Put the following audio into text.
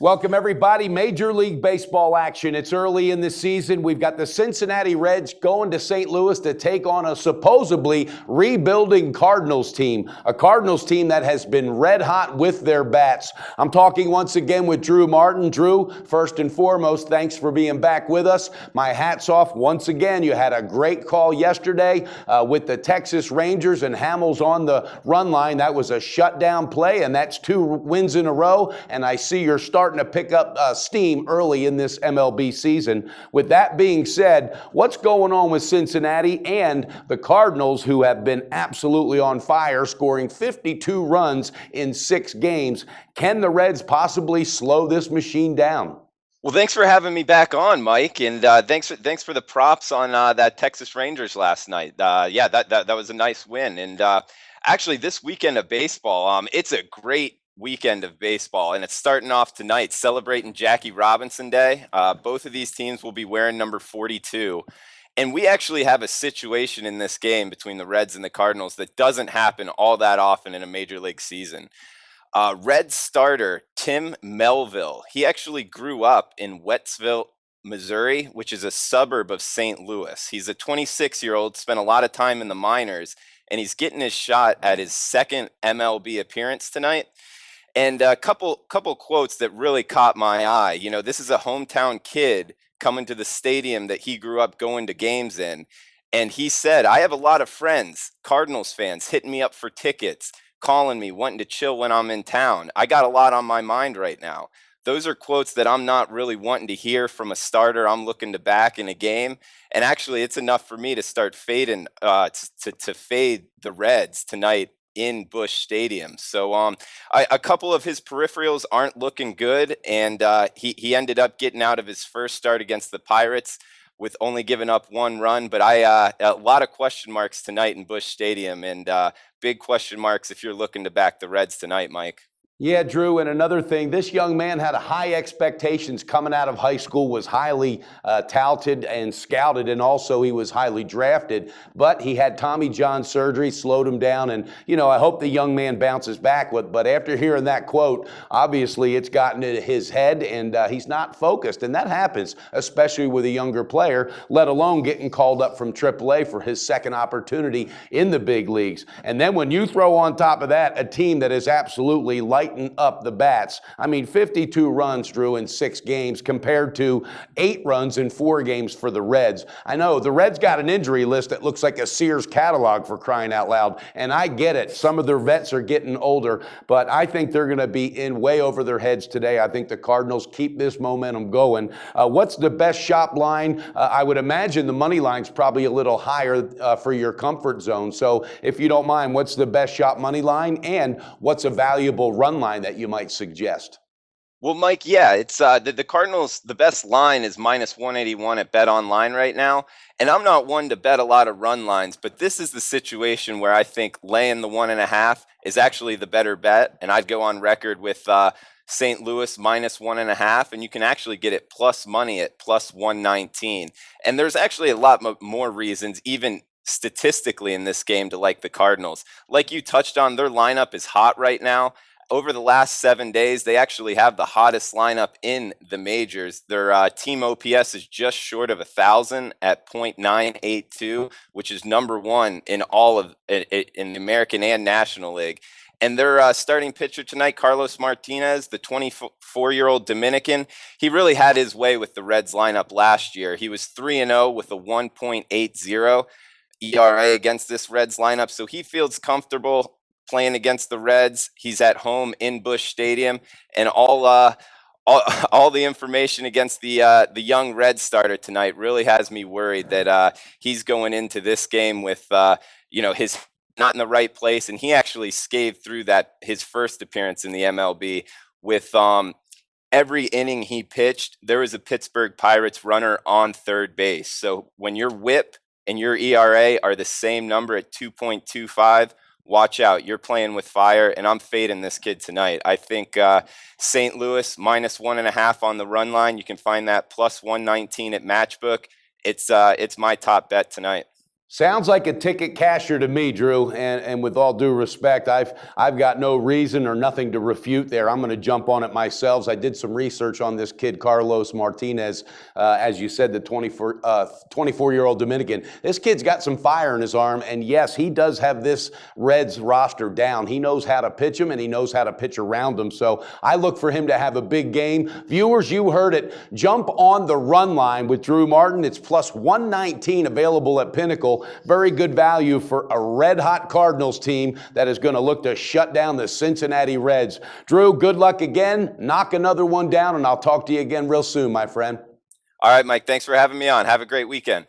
Welcome, everybody. Major League Baseball action. It's early in the season. We've got the Cincinnati Reds going to St. Louis to take on a supposedly rebuilding Cardinals team, a Cardinals team that has been red hot with their bats. I'm talking once again with Drew Martin. Drew, first and foremost, thanks for being back with us. My hat's off once again. You had a great call yesterday with the Texas Rangers and Hamels on the run line. That was a shutdown play, and that's 2 wins in a row, and I see you're starting to pick up steam early in this MLB season. With that being said, what's going on with Cincinnati and the Cardinals, who have been absolutely on fire, scoring 52 runs in 6 games? Can the Reds possibly slow this machine down? Well, thanks for having me back on, Mike, and thanks for the props on that Texas Rangers last night. Yeah, that was a nice win, and actually, this weekend of baseball, it's a great weekend of baseball, and it's starting off tonight, celebrating Jackie Robinson Day. Both of these teams will be wearing number 42. And we actually have a situation in this game between the Reds and the Cardinals that doesn't happen all that often in a major league season. Reds starter Tim Melville, he actually grew up in Wettsville, Missouri, which is a suburb of St. Louis. He's a 26-year-old, spent a lot of time in the minors, and he's getting his shot at his second MLB appearance tonight. And a couple quotes that really caught my eye. You know, this is a hometown kid coming to the stadium that he grew up going to games in. And he said, "I have a lot of friends, Cardinals fans, hitting me up for tickets, calling me, wanting to chill when I'm in town. I got a lot on my mind right now." Those are quotes that I'm not really wanting to hear from a starter I'm looking to back in a game. And actually, it's enough for me to start fading, to fade the Reds tonight in Busch Stadium. So a couple of his peripherals aren't looking good, and he ended up getting out of his first start against the Pirates with only giving up 1 run. But a lot of question marks tonight in Busch Stadium, and big question marks if you're looking to back the Reds tonight, Mike. Yeah, Drew, and another thing, this young man had high expectations coming out of high school, was highly touted and scouted, and also he was highly drafted, but he had Tommy John surgery, slowed him down, and, you know, I hope the young man bounces back. But after hearing that quote, obviously it's gotten into his head, and he's not focused, and that happens, especially with a younger player, let alone getting called up from AAA for his second opportunity in the big leagues. And then when you throw on top of that a team that is absolutely light up the bats. I mean, 52 runs, Drew, in 6 games compared to 8 runs in 4 games for the Reds. I know the Reds got an injury list that looks like a Sears catalog, for crying out loud, and I get it. Some of their vets are getting older, but I think they're going to be in way over their heads today. I think the Cardinals keep this momentum going. What's the best shop line? I would imagine the money line's probably a little higher for your comfort zone. So if you don't mind, what's the best shop money line, and what's a valuable run line that you might suggest? Well, Mike, yeah, it's the Cardinals. The best line is -181 at Bet Online right now, and I'm not one to bet a lot of run lines, but this is the situation where I think laying the 1.5 is actually the better bet, and I'd go on record with St. Louis -1.5, and you can actually get it plus money at +119. And there's actually a lot more reasons, even statistically, in this game to like the Cardinals. Like you touched on, their lineup is hot right now. Over the last 7 days, they actually have the hottest lineup in the majors. Their team OPS is just short of 1,000 at .982, which is number 1 in all of in the American and National League. And their starting pitcher tonight, Carlos Martinez, the 24-year-old Dominican, he really had his way with the Reds lineup last year. He was 3-0 with a 1.80 ERA against this Reds lineup, so he feels comfortable playing against the Reds. He's at home in Busch Stadium, and all the information against the young Reds starter tonight really has me worried that he's going into this game with his not in the right place, and he actually scathed through his first appearance in the MLB with every inning he pitched, there was a Pittsburgh Pirates runner on third base. So when your WHIP and your ERA are the same number at 2.25, watch out. You're playing with fire, and I'm fading this kid tonight. I think St. Louis -1.5 on the run line. You can find that +119 at Matchbook. It's my top bet tonight. Sounds like a ticket casher to me, Drew. And with all due respect, I've got no reason or nothing to refute there. I'm going to jump on it myself. I did some research on this kid, Carlos Martinez, as you said, the 24-year-old Dominican. This kid's got some fire in his arm, and yes, he does have this Reds roster down. He knows how to pitch them, and he knows how to pitch around them. So I look for him to have a big game. Viewers, you heard it. Jump on the run line with Drew Martin. It's plus 119 available at Pinnacle. Very good value for a red-hot Cardinals team that is going to look to shut down the Cincinnati Reds. Drew, good luck again. Knock another one down, and I'll talk to you again real soon, my friend. All right, Mike, thanks for having me on. Have a great weekend.